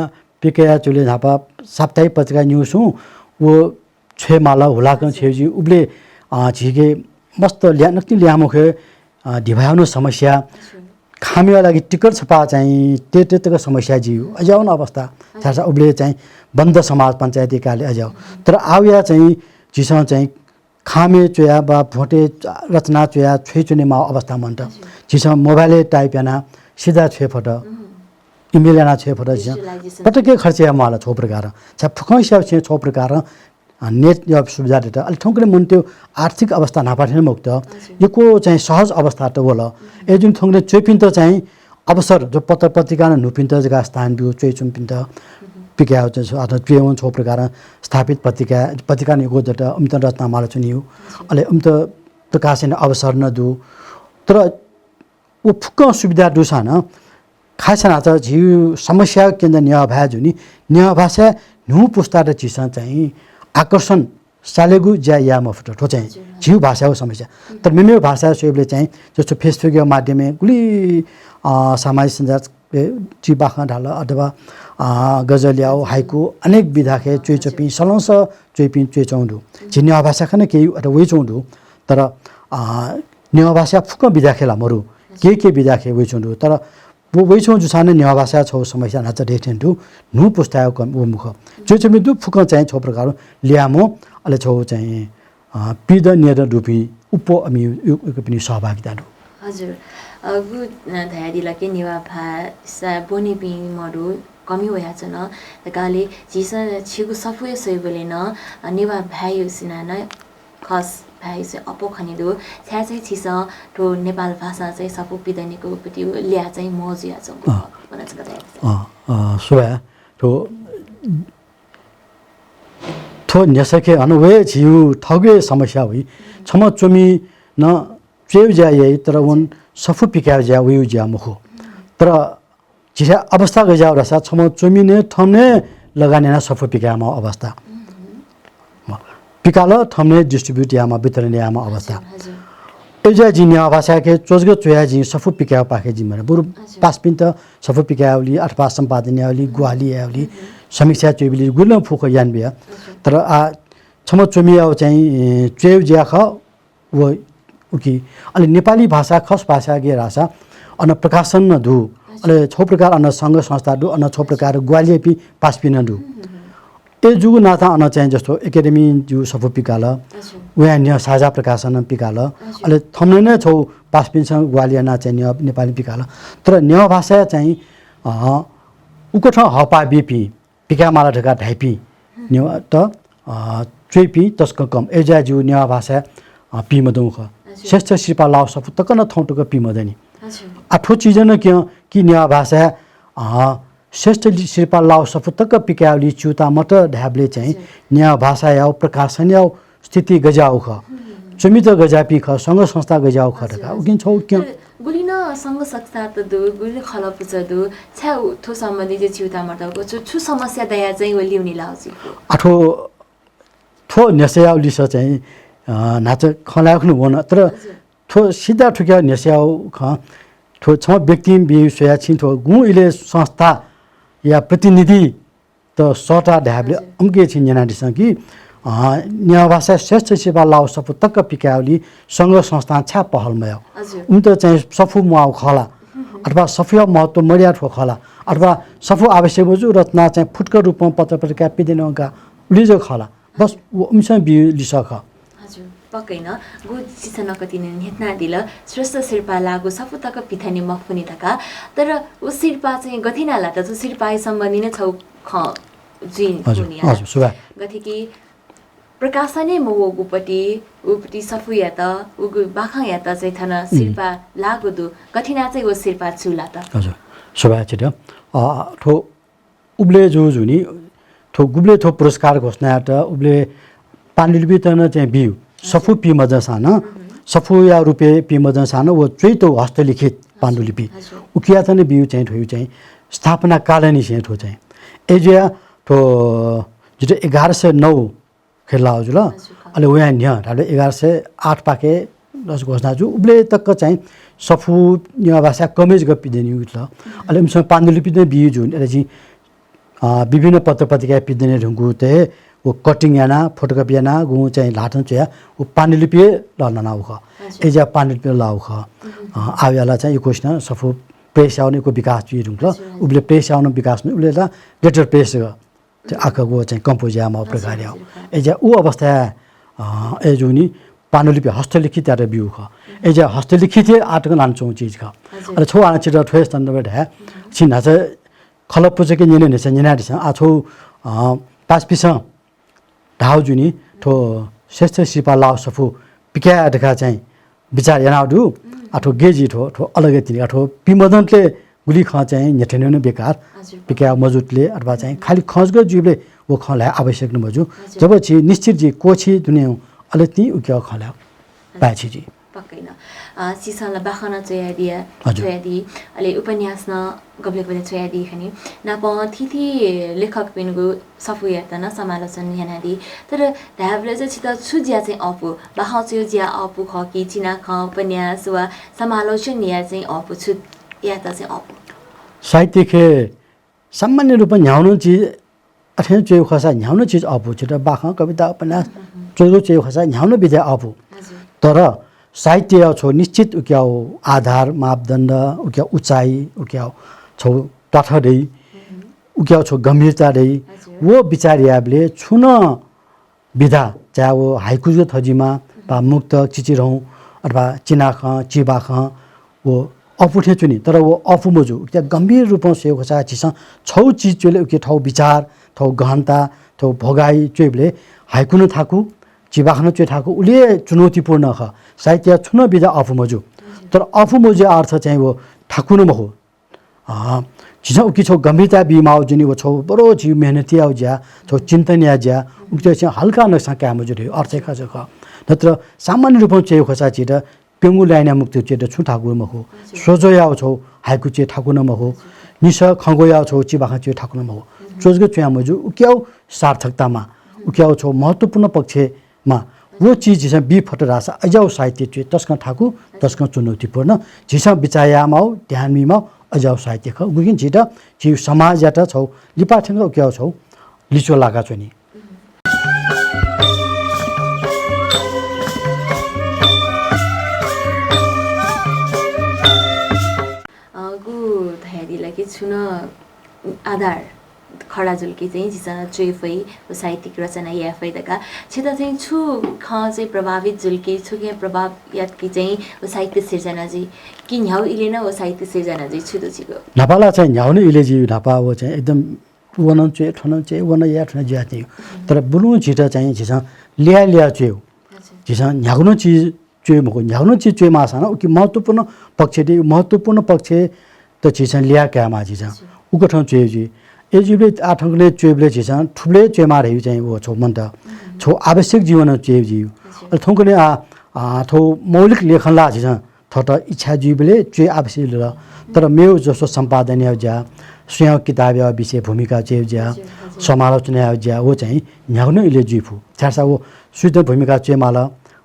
पिकया चुले नापा साप्ताहिक पत्रिका न्यूज हु वो छे माला हुलाकन छेजी उबले झिगे मस्त नक्ति ल्यामुखे ढिभाउनु समस्या खामीका लागि टिकट छपा चाहिँ त्यतिको समस्या जियो अझाउन अवस्था छासा उबले चाहिँ बन्द समाज पञ्चायती कार्यालय अझाउ तर आउया चाहिँ जिसँग चाहिँ खामे चोया बा भोटे रचना चोया छुने मा अवस्था मन त जिसँग मोबाइल टाइप याना सिधा छे फट इमेल याना छे फट पटके खर्चया माला छो प्रकार छ फुकैसा छे छो प्रकार नेट या सुविधा देता अलि ठोकले मन त्यो आर्थिक अवस्था नापाठेन मुक्त यको चाहिँ सहज अवस्था त होला ए जुन ठोकले चोइपिन त चाहिँ अवसर जो पत्र पत्रिका न नुपिन त जगा स्थान बिउ चोइचुम पिन त पिक्या छ अथवा ट्रेवन छो प्रकार स्थापित पत्रिका निको जट अमत रचना माला चुनियो अले अमत प्रकाशन अवसर न दु तर वो फुक्क सुविधा दुसान खासना त जिउ समस्या केन्द्र न्या भए जुनी न्या भाषा नु पुस्ता र चिसा चाहिँ आकर्षण सालेगु ज्या या मफट ठो चाहिँ जिउ भाषाको समस्या तर मेमे भाषा सोबले चाहिँ जस्तो फेसबुक माध्यमले गुली सामाजिक सञ्जाल चिबाखा ढाल अथवा गजल्याउ हाइकु अनेक विधाखे चोइचपी सलंस चोइपी चोइचौंडु जिन्या भाषा खने केही अथवा वे चौंडु तर न्या भाषा फुक विधाखेला मरु के विधाखे वे चौंडु तर वो वैछौं जुसाने न्या भाषा छौ समस्या नाच रेठेन्टु नु पुस्तायो कम वो मुख चोइचपी दु फुक चाहिँ छौ प्रकार ल्यामो अले छौ चाहिँ पिद नेर रुपी उप अमि यो पनि सहभागिता दु हजुर गु धायदिला के निवा भाषा बोनी पि मरु कमी होया छ न तकाले जिस छिगु सफुए सोइबले न निवा भाइ सिना न खास भाइ चाहिँ अपो खनिदो छ्या चाहिँ छिस ठो नेपाल भाषा चाहिँ सफु पिदनेको पति ल्या चाहिँ मजिया छ भन्न छ कतै सुवा ठो थो न्यासके अनवे जिउ ठगे समस्या हुई छम चोमी न चेउ जाए तर वन सफु पिका जा उयु जा मुखो तर जिसा अवस्था गजा रसा छम चोमी ने थमने लगाने ना सफु पिकामा अवस्था पिकालो थमने डिस्ट्रिब्युट यामा वितरण यामा अवस्था एजा जिन्या भाषा के चोजगो चोया जि सफु पिका पाखे जि मरे बुरु पासपिन त सफु पिकावली अथवा सम्पादनीयावली गुवालीयावली समीक्षा चोइबली गुलम फुको यान बिया तर आ छम चोमियाव चाहिँ चेउ ज्या ख व उकी अलि नेपाली भाषा खस भाषा के रासा अन प्रकाशन न दु अलि छौ प्रकार अन संघ संस्था दु अन छौ प्रकार ग्वालियपी पासपिन दु ए जुगु नाथा अन चाहिँ जस्तो एकाडेमी जु सफु पिकाल वया न्य साझा प्रकाशन पिकाल अलि थम्ने नै छौ पासपिनसँग ग्वालियना चाहिँ नेपाली पिकाल तर न्य भाषा चाहिँ उको ठ हपा बिपी पिका माला ढका ढाइपी न्य त चुइपी तस्क कम एजा जु न्य भाषा पी मदुख श्रेष्ठ सिपा लाउ सफु तकन थौटुक पी मदनी आठो चीज न कि न्य भाषा श्रेष्ठ सिपा लाउ सफु तक पिकावली चुता मत ढाबले चाहिँ न्य भाषा याउ प्रकाशन याउ स्थिति गजाउ ख चुमित गजापी ख संघ संस्था गजाउ ख ढका उकिन छौ क्य गुलिन संघ संस्था त दु गुलि खलपुच दु छ्या थो सम्बन्धी जे चिउता मर्दको छु समस्या दया चाहिँ वलिउनी लाउजी आठो थो न्यस्याउ लिस चाहिँ नाच खलाख्नु भन तर थो सिधा ठुक्या न्यस्याउ ख थो छ व्यक्ति बि सोया छिन थो गु इले संस्था या प्रतिनिधि त सटा ढाबले अम्के छिन जना दिस कि न्य भाषा श्रेष्ठ सेवा लाउ सफु तक पिकावली संघ संस्था छा पहलमय उन त चाहिँ सफु मुआउ खला अथवा सफिया महत्व मर्या ठो खला अथवा सफु आवश्यक बजु रत्ना चाहिँ फुटक रूपमा पत्र पत्रिका पिदिनका लिजो खला बस उमसँग बि लिसख हजुर पक्कै न गु सिसन कतिने हेतना दिल श्रेष्ठ शिल्पा लागु सफु तक पिथानी मफुनी तका तर उ शिल्पा चाहिँ गथिनाला त शिल्पाई सम्बन्धी नै छौ ख जिन दुनिया हजुर सुबा गथिकी प्रकाशनै मोगुपटी उपटी सफु या त उगु बाखा या त चाहिँ थन शिल्पा लागु दु गथिना चाहिँ उ शिल्पा चुला त हजुर सुबा छिट ठो उब्ले जो जुनी थो गुब्ले थो पुरस्कार घोषणा त उब्ले पाण्डुलिपि त न चाहिँ बिउ सफु पि मजसान सफु या रुपे पि मजसान वो चै तो हस्तलिखित पाण्डुलिपि उकिया त न बिउ चाहिँ ठोयु चाहिँ स्थापना कालनी से ठो चाहिँ एजिया थो जिते 1109 खेला हो जुल अहिले वया न्य हामीले 1108 पाके 10 घोषणा छु उब्ले तक चाहिँ सफु न्य भाषा कमेज गपिदिने उठ्ल अहिले मसँग पाण्डुलिपि नै बिउ जुन अहिले चाहिँ विभिन्न पत्र पत्रिका पिदिने ढुङ्गु ते वो कटिङ याना फोटोकपी याना गु चाहिँ लाटन चया वो पाण्डुलिपि लन नाउ ख एजा पाण्डुलिपि लाउ ख आवेला चाहिँ यो क्वेशन सफु प्रेस आउनेको विकास चाहिँ ढुङ्गल उब्ले प्रेस आउनु विकास उब्ले ला लेटर प्रेस आकाको चाहिँ कम्पोजियामा प्रकार हो एजा ऊ अवस्था एजुनी पाण्डुलिपि हस्तलिखित या बिउ ख एजा हस्तलिखित आर्टिकल लान्छौँ चीज ख अरे छौ आना छिटो ठोस तन्द ढ्या छिना चाहिँ खलपुचके निने नेछ निनादिस आछौ पासपिस ढाउ जुनी ठो श्रेष्ठ सिपा लाउ सफु पिक्या ढका चाहिँ विचार यानाडु आठो गेजी ठो ठो अलगै तिनी आठो पिमदनले गुली ख चाहिँ नेठेने न बेकार पिक्या मजुटले अथवा चाहिँ खाली खजग जुबले वो खला आवश्यक न मजु जब छि निश्चित जी कोछि दुनिया अले ती उक्या खला पाछि जी पक्कै न सिसनला बाखना चयादी अहिले उपन्यास न गब्ले पनि चयादी खनि नाप थिथि लेखक पिनको सफु यातना समालोचन यानादी तर ढाबले चाहिँ छिता छुज्या चाहिँ अपु बाहा चाहिँ ज्या अपु ख कि चिना ख उपन्यास वा समालोचन या चाहिँ अपु छु या त चाहिँ अपु साहित्य के सामान्य रूपमा न्याउनु चीज अथेन चेउ खसा न्याउनु चीज अपु छिटा बाखा कविता उपन्यास चोजो चेउ खसा न्याउनु विधा अपु तर साहित्य छो निश्चित उक्याउ आधार मापदण्ड उक्या उचाइ उक्याउ छौ तथदै उक्याउ छौ गम्भीरता दै वो विचारियाबले छुन विधा चाहे वो हाइकुजो थजिमा बा मुक्त चिचिरौँ अथवा चिनाख चिबाख वो अपुठे चुनी तर वो अफु मजु उक्या गम्भीर रूपमा सेव खसा छिसा छौ चीज चले उक्या ठौ विचार ठौ गहनता ठौ भगाई चेबले हाइकुन थाकु चिबाखन चे थाकु उले चुनौतीपूर्ण ख साहित्य छुन बिजा अफु मजु तर अफु मजु अर्थ चाहिँ वो ठाकुन महो छिसा उकि छौ गम्भीरता बिमाउ जुनी वो छौ बडो छि मेहनती आउ ज्या छौ चिन्तनीय ज्या उक्या चाहिँ हल्का नसा क्या मजु रे अर्थ खा ख नत्र सामान्य रूपमा चेव खसा छि र पेंगु लाइना मुक्ति चे छु ठाकुर महो सोजो याउ छौ हाइकु चे ठाकुन महो निस खंगो याउ छौ चिबाखन चे ठाकुन महो जोजगो च्या मजु उक्याउ सार्थकतामा उक्याउ छौ महत्त्वपूर्ण पक्षमा वो चीज जिसा बी फटरासा अजाउ साहित्य चे तस्का ठाकु तस्का चुनौतीपूर्ण जिसा विचायामाउ ध्यानमीमा अजाउ साहित्य ख गुगिन जिटा जि समाज जाटा छौ लिपाठंग उक्याउ छौ लिचो लागा छनि कि छुन आधार खडा जुल्की चाहिँ जिसँग चेफै साहित्यिक रचना या फैदका छेता चाहिँ छु ख चाहिँ प्रभावित जुल्की छु के प्रभाव याद कि चाहिँ साहित्य सिर्जना जी कि न्याउ इले न साहित्य सिर्जना जी छु दुजिको नापाला चाहिँ न्याउ न इले जी नापा वो चाहिँ एकदम वन चे ठन चे वन या ठन जाति तर बुलु छिटा चाहिँ जिसा लिया चे जिसा न्याउ न चीज चे मको न्याउ न चीज चे मासा न कि महत्त्वपूर्ण पक्ष त चिसा लिया क्या माजी छ उको ठाउँ चेजी एजिबले आठंगले चेबले चिसा ठुले चेमा रह्यो चाहिँ वो छौ मन त छौ आवश्यक जीवन चेजी थौकले थौ मौलिक लेखन ला छिसा थट इच्छा जीवले चे आवश्यक ल तर मेरो जसो सम्पादनीय ज्या स्वयं किताब या विषय भूमिका चेव ज्या समालोचना ज्या वो चाहिँ न्याउन इले जीफु छासा वो शुद्ध भूमिका चेमाला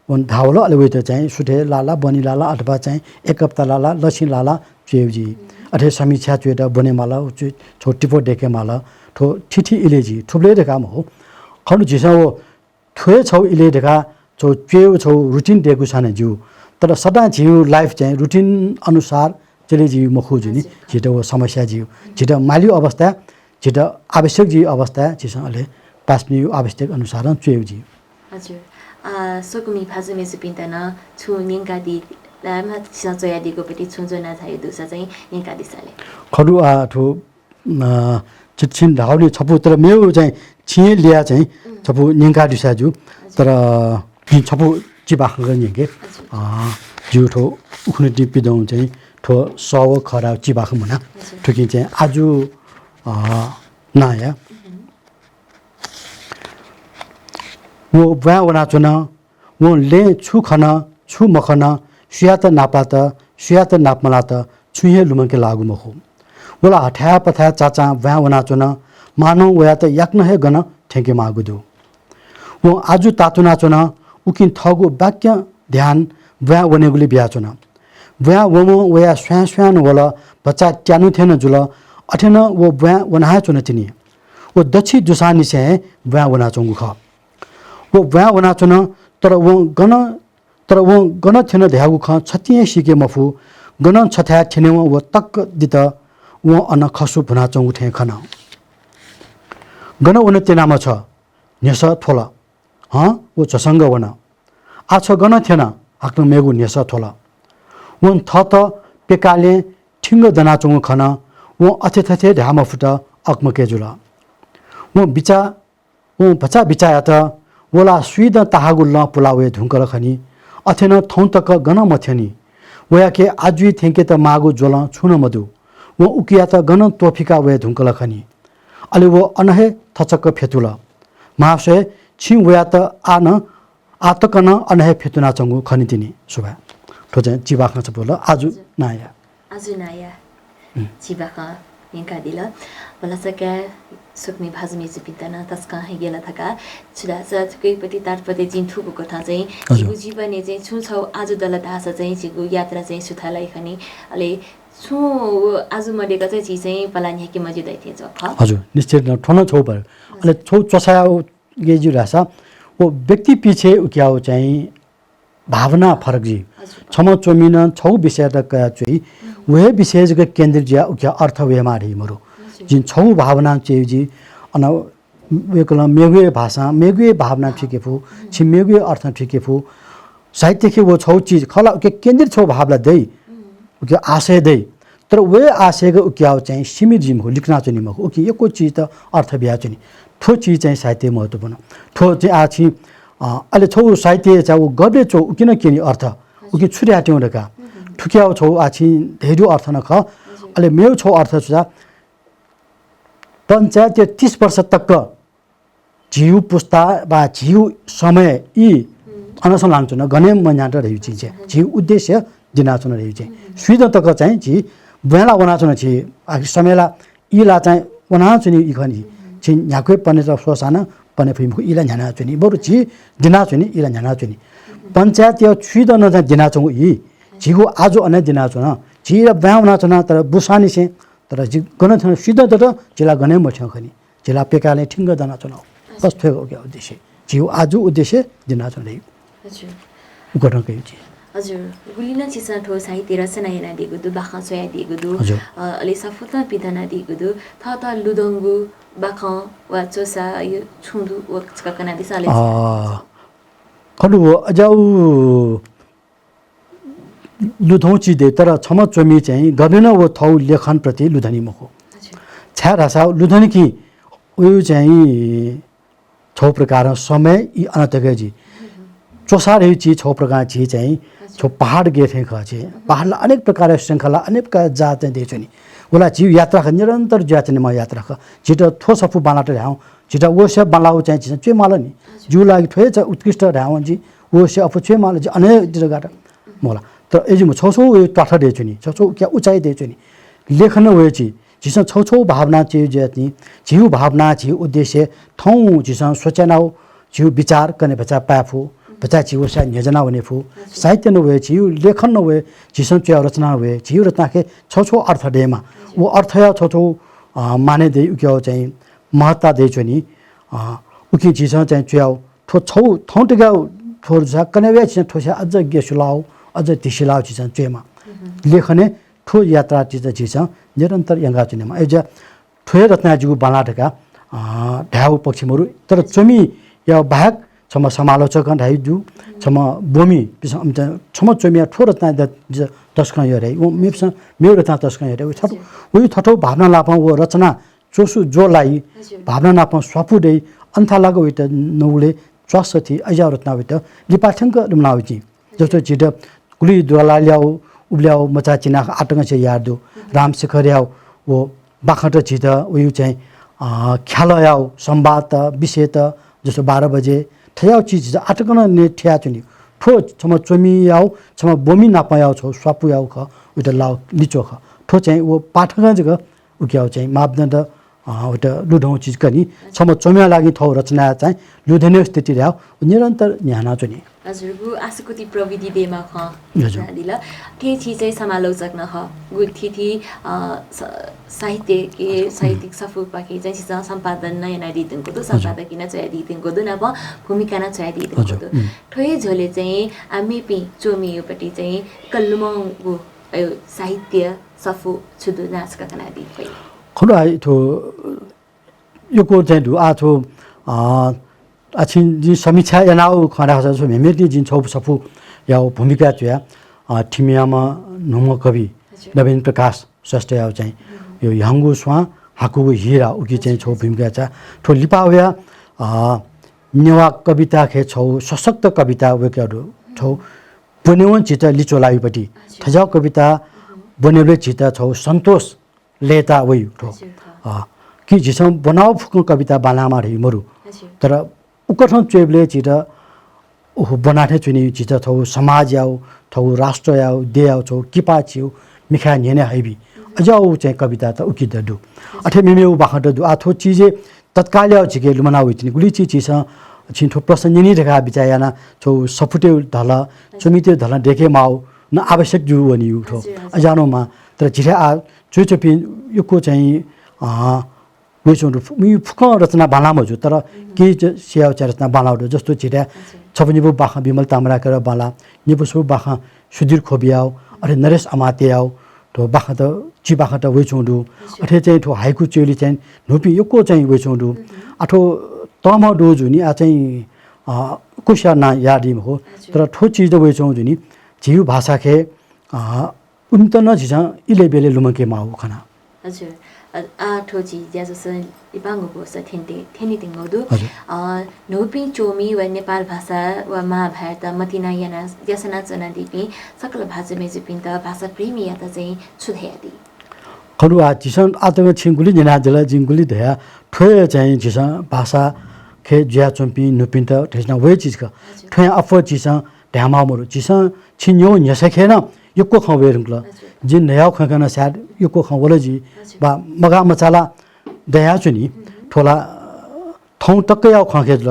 वन धावलो अलवे त चाहिँ सुठे लाला बनी लाला अथवा चाहिँ एक हप्ता लाला लछि लाला चेवजी अथे समीक्षा चुएटा बने माला छोटी पो देखे माला ठो ठिठी इलेजी ठुब्ले देखा हो खनु जिसा वो ठुए छौ इले देखा छौ चेव छौ रुटिन देगु साने जिउ तर सदा जिउ लाइफ चाहिँ रुटिन अनुसार चले जिउ मखु जुनी जिटा वो समस्या जिउ जिटा मालियो अवस्था जिटा आवश्यक जिउ अवस्था जिसले पास्ने आवश्यक अनुसार चेव जिउ हजुर सोकुमी फाजुमे सुपिन्तन छु निंगादी लामा सचयादीको पटी छुन्जो नथाइ दुसा चाहिँ निंगा दिसाले खडु ठो चिछिन ढाउले छपु तर मेरो चाहिँ छिए लिया चाहिँ छपु निंगा दिसाजु तर छपु चिबाख गनिके जु ठो उखने टिपिदौ चाहिँ ठो सव खरा चिबाख मुना ठुकी चाहिँ आजु नाया वो ब्या वना चुना वो ले छु खना छु मखना सुयात नापात सुयात नापमलात छुहे लुमके लागु मखु वला हठ्या पथ्या चाचा ब्या वना चुना मानौ वया त याक्न हे गन ठेके मागुदु वो आजु तातु नाचुना उकिन थगु वाक्य ध्यान ब्या वनेगुले बिया चुना ब्या वमो वया स्वयं स्वयं वला बच्चा ट्यानु थेन जुल अठेन वो ब्या वना चुना तिनी वो दक्षि दुसानी से ब्या वना चंगु ख वो ब्या वना चुना तर वो गन थिन ध्यागु ख छतिए सिके मफु गन छथ्या थिने वो तक दित वो अन खसु भुना चंगु थे खना गन वन तेनामा छ नेस थोला वो चसंग वन आ छ गन थिएन हाक्नु मेगु नेस थोला वन थत पेकाले ठिंग दना चंगु खना वो अथेथथे ध्याम फुट अक्मके जुला वो बचा बिचाया त वला सुइद ताहागु ल पुलावे धुंकर खनी अथेन थौं तक गन मथ्यनी वया के आजुई थेंके त मागु जोल छुन मधु वो उकिया त गन तोफिका वे धुंकल खनी अले वो अनहे थचक फेतुल महाशय छि वया त आतकन अनहे फेतुना चंगु खनी तिनी सुबा ठो चाहिँ चिबाख छ बोल आजु नाया चिबाख निका दिला बलसका सुक्मी भाजमी जुपितन तस्का गेला थका छुदा सकै पति तारपते जिन ठुको कथा चाहिँ जिगु जीवने चाहिँ छु छौ आज दल दास चाहिँ जिगु यात्रा चाहिँ सुथालाई खनी अले छु आज मडेका चाहिँ छि चाहिँ पलानी के मजुदै थिए छ हजुर निश्चित ठन छौ पर अले छौ चसा गेजु रासा वो व्यक्ति पीछे उक्याउ चाहिँ भावना फरक जी छम चोमिन छौ विषय तक चाहिँ वह विषय जग केन्द्र ज्या उक्या अर्थ वे मारी मरो जिन छौ भावना चाहिँ जी अन वेकल मेगुए भाषा मेगुए भावना ठिके फु छि मेगुए अर्थ ठिके फु साहित्य के वो छौ चीज खला के केन्द्र छौ भावला दै उके आशय दे तर वे आशय को उके आउ चाहिँ सीमित जिम हो लिखना चाहिँ मको उके एको चीज त अर्थ बिहा चाहिँ ठो चीज चाहिँ साहित्य महत्त्वपूर्ण ठो चाहिँ आछि अहिले छौ साहित्य चाहिँ गबे छौ किन किन अर्थ उके छुर्याट्यौ ढका ठुक्याउ छौ आछि धेरै अर्थ न ख अहिले मेउ छौ अर्थ छ पञ्चायत 30 वर्ष तक झिउ पुस्ता बा झिउ समय यी अनसन लान्छु न गने मन्याट रह्यो चीज झिउ उद्देश्य दिनाचुन रह्यो चाहिँ स्विद तक चाहिँ झि बेला वनाचुन छि आखि समयला इला चाहिँ वनाचुनि इखनि छि न्याकै पने त सोसान पने फिमको इला न्याना चुनि बरु छि दिनाचुनि इला न्याना चुनि पञ्चायत यो स्विद न चाहिँ दिनाचु इ झिगो आज अने दिनाचुन झि र ब्याउना चुन तर बुसानी से तर झि गन छ स्विद त जिला गने मछ खनि जिला पेकाले ठिंग दाना चुनाउ कस्तो हो के उद्देश्य झिउ आज उद्देश्य दिनाचुन रह्यो हजुर गठन कयो छि हजुर गुलिना चिसा ठो साहित्य रचना yana दिएको दु बाखा सोया दिएको दु अलि सफुता पिदना दिएको दु था लुदंगु बाखा वा चोसा यो छुंदु वा ककना दिसाले खडु अजाउ लुधौची दे तर छम चोमी चाहिँ गरेन वो थौ लेखन प्रति लुधनी मको छ्या रासा लुधनी कि उयो चाहिँ छौ प्रकार समय यी अनतगजी चोसारे ची छौ प्रकार ची चाहिँ छो पहाड गेथे खचे पहाडला अनेक प्रकार श्रृंखला अनेक प्रकार जात देछु नि उला जीव यात्रा ख निरन्तर जाचने म यात्रा ख छिट थो सफु बालाट र्याउ छिट ओसे बालाउ चाहिँ छिट चे माल नि जु लागि थोय छ उत्कृष्ट र्याउ जी ओसे अफु चे माल जी अनेक जगाट मोला तर एजु म छौ छौ यो टाठा देछु नि छौ छौ क्या उचाइ देछु नि लेखन होय छि जिस छौ छौ भावना चे जति जीव भावना छि उद्देश्य थौ जिस सोचनाउ जीव विचार कने बचा पाफु बच्चा जीव से योजना होने फु साहित्य न हुए जीव लेखन न हुए जिसम चे रचना हुए जीव रचना के छौ छौ अर्थ देमा वो अर्थ या छौ छौ माने दे उक्यो चाहिँ महत्ता दे छनि उकि जिसम चाहिँ च्याउ थो छौ थौ टगा थोर जा कने वे छ थोसा अझ गेसुलाउ अझ दिसिलाउ जिसम चेमा लेखने ठो यात्रा चिज जिसम निरन्तर यंगा चनेमा एजा थोय रचना जुगु बालाटका ढाउ पक्षिमरु तर चमी या भाग छम समालोचक ढाइजु छम बोमी छम चोमिया ठोर ता दस्कन यरे ओ मिप्स मेरो ता दस्कन यरे उही थठो भावना लापा वो रचना चोसु जोलाई भावना नापा स्वापु दे अन्था लागो वित नौले चसथि अजा रत्ना वित लिपाठंक रुमनाउजी जस्तो जिड गुली दुला ल्याउ उब्ल्याउ मचा चिना आटंग छ यादु राम शिखर्याउ वो बाखट जिद उही चाहिँ ख्यालयाउ संवाद विषय त जस्तो 12 बजे ठयाउ चीज आटकन ने ठ्या चुनि ठो छम चोमी याउ छम बोमी नापायाउ छ स्वापु याउ ख उता लाउ लिचो ख ठो चाहिँ वो पाठक जग उक्याउ चाहिँ मापदण्ड उता लुढौ चीज कनी छम चोमिया लागि थौ रचना चाहिँ लुधने स्थिति रह्यो निरन्तर न्याना चुनि हजुर गु आसुकुति प्रविधि देमा ख दिला के चीज चाहिँ समालोचक न ख गु थिथि साहित्य के साहित्यिक सफु पाके चाहिँ सिसा सम्पादन न yana दिदिनको दु सम्पादक किन चाहिँ दिदिनको दु नब भूमिका न चाहिँ दिदिनको दु ठोय झोले चाहिँ आमेपि चोमी योपटि चाहिँ कल्लुमगु साहित्य सफु छुदु नाचका कनादि खै खडु आइ थो योको चाहिँ दु आथो अछिन जी समीक्षा यनाउ खडा छ मेमेति जिन छौ सफु या भूमिका छ ठिमियामा नम कवि नवीन प्रकाश श्रेष्ठ या चाहिँ यो याङ्गु स्वा हाकुगु हिरा उकि चाहिँ छौ भूमिका छ ठो लिपावया नेवा कविता खे छौ सशक्त कविता वेकहरु छौ बनेवन चिता लिचोलाइपटी थजाउ कविता बनेले चिता छौ सन्तोष लेता वइ ठो कि जिसम बनाउ फुक कविता बानामा रहि मरु तर उकठन चेबले चिता ओ बनाथे चुनि चिता थौ समाज याउ थौ राष्ट्र याउ देयाउ छौ किपा छिउ मिखा नेने हाइबी अजाउ चाहिँ कविता त उकि ददु अथे मेमेउ बाखट दु आथो चीजे तत्काल याउ छिके लुमना होइतिनि गुली चीज छिन्ठो प्रश्न निनी रेखा बिचायाना छौ सफुटे धला चुमिते धला देखे माउ न आवश्यक जु वनि उठो अजानोमा तर झिरा आ चुचुपि युको चाहिँ वेचो मि फुक रचना बालाम जो तर के स्याउ रचना बालाउ जस्तो छिरा छपनिबु बाखा बिमल तामरा कर बाला निबुसु बाखा सुधीर खोबियाउ अरे नरेश अमातेयाउ तो बाखा त ची बाखा त वेचोंडु अथे चाहिँ ठो हाइकु चेली चाहिँ नुपि योको चाहिँ वेचोंडु आठो तम डो जुनी आ चाहिँ कुशा ना यादिम हो तर ठो चीज वेचों जुनी जीव भाषा के त न झिसा इले बेले लुमके माउ खाना हजुर ठोजी ज्याजोसँग इपाङ्गोको स थेनी तिङ्गोदु नौपी चोमी वा नेपाल भाषा वा महाभारत मतिना याना ज्यासना चना दिपी सकल भाषा मेजुपिन त भाषा प्रेमी या त चाहिँ छुधयादी खरु आ झिसा आतंग छिंगुली जना जला जिंगुली धया ठोय चाहिँ झिसा भाषा खे ज्या चोम्पी नुपिन त ठेसना वे चीज का ठोय अफो झिसा ढामा मरु झिसा छिन्यो न्यसखेन यको खवे रुंगला जिन नयाउ खकन साद यको खवलजी बा मगा मचाला दया चुनी ठोला थौ तक्कयाउ खखेजल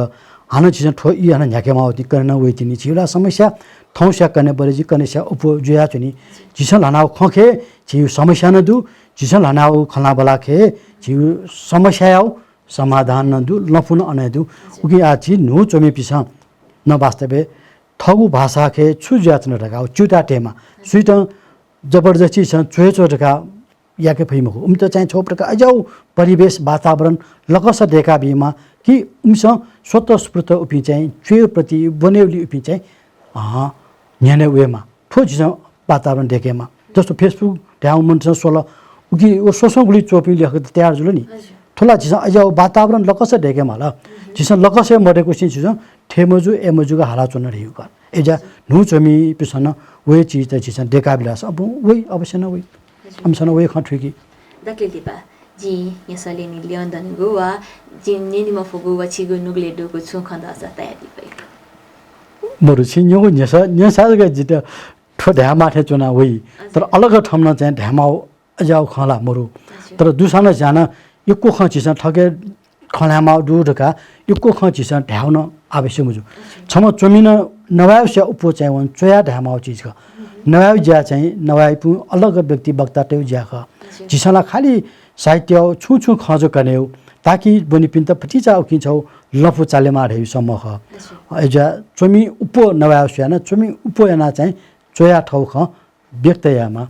हान छिसा ठो इ हान झ्याके माउति करन वे तिनी छिला समस्या थौ स्या कने बरेजी कने स्या उप जुया चुनी झिसा लानाउ खखे छि समस्या न दु झिसा लानाउ खना बलाखे छि समस्या आउ समाधान न दु लफुन अनेदु उकि आछि नो चोमे पिसा न वास्तवे थगु भाषा के छु ज्याचन रगाउ चुटा टेमा सुइट जबरजस्ती छ चोचो रगा याके फैमको उम त चाहिँ छो प्रकार अजाउ परिवेश वातावरण लकस देखा बिमा कि उमस स्वतस्फूर्त उपि चाहिँ चुयो प्रति बनेउली उपि चाहिँ न्याने वेमा ठोज वातावरण देखेमा जस्तो फेसबुक ढ्याउ मन छ 16 उकि ओ सोसोगुली चोपी लेखेको तयार जुल नि ठोला छिस अजाउ वातावरण लकस देखेमा ल छिस लकस मरेको छिस ठेमजु एमजुगा हाला चुन रहिउ क एजा नु चमी पिसन वे चीज त छिस देखा बिलास अब वे अवश्य न वे हमसन वे खठुकी दकेलिपा जी यसले नि ल्याउँदन गोवा जिन निनिम फगु वा छिगु नुगले डोको छु खन्दा स तयारी भइ मरु छिन्यो न्यसागा जित ठो ढ्यामा थे चुना वे तर अलग ठाउँमा चाहिँ ढ्यामा अजाउ खला मरु तर दुसान जान यको ख छिस ठगे खलामा दुडका यको ख छिस ढ्याउन आवश्यक मुजु छम चमिन नवायस्य उपो चाहिँ वन चोया ढ्यामा चीज क नवाय ज्या चाहिँ नवाय पु अलग व्यक्ति वक्ता तेउ ज्या ख जिसला खाली साहित्य छु छु खजो कनेउ ताकि बनि पिन त फटिचा उकि छौ लफु चालेमा रहि सम्म ख एजा चमी उपो नवायस्य न चमी उपो याना चाहिँ चोया ठौ ख व्यक्तयामा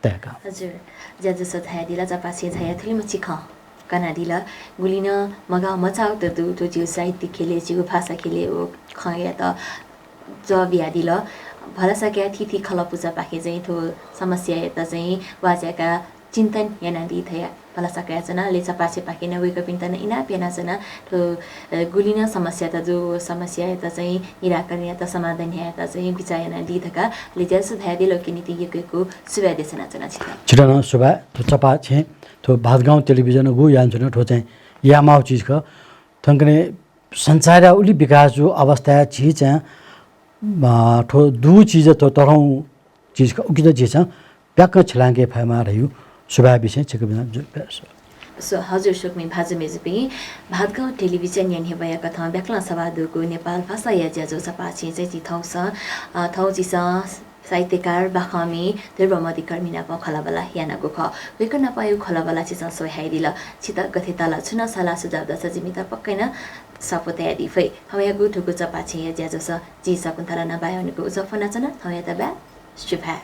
तयका हजुर ज्याजो सथाया दिला जपासे छाया थुलिम चिख कना दिला गुलिन मगा मचाउ त दु तो जिउ साहित्य खेले जिउ भाषा खेले ओ खया त ज बिया दिला भरसक्या थिथि खल पूजा पाखे चाहिँ थो समस्या यता चाहिँ वाजाका चिन्तन याना दि थया भलसक्या जना ले चपासे पाखे न वेक पिन्तन इना पेना जना थो गुलिन समस्या त जो समस्या यता चाहिँ निराकरण यता समाधान यता चाहिँ विचार याना दि थका ले जस धया दिलो कि नीति यकेको सुबा देशना जना छिटन सुबा चपा छे तो भातगाउँ टेलिभिजन गो यान्छ न ठो चाहिँ यामाउ चीज क थंकने संसार उली विकास जो अवस्था छि चाहिँ ठो दु चीज तो तरौ चीज क उकित चीज प्याक छलांगे फैमा रह्यु सुबा विषय छिक बिना सो हजुर सुकमी भाजु मेजुपी भातगाउँ टेलिभिजन यान हेबया कथा व्याकरण सभादुको नेपाल भाषा या ज्याजो सपाछि चाहिँ थौस थौजिस साहित्यकार बाखमी दुर्बमदी कर्मिना प खलाबला यानाको ख वेकन पायु खलाबला छिस सोहाइदिला छिता गथिताला छुना साला सुझाव दस जिमिता पक्कैन सपोतया दिफै हया गुठुको चपाछि या ज्याजो स जी सकुन्तला नबायनको उजफना चना हया तबा शुभा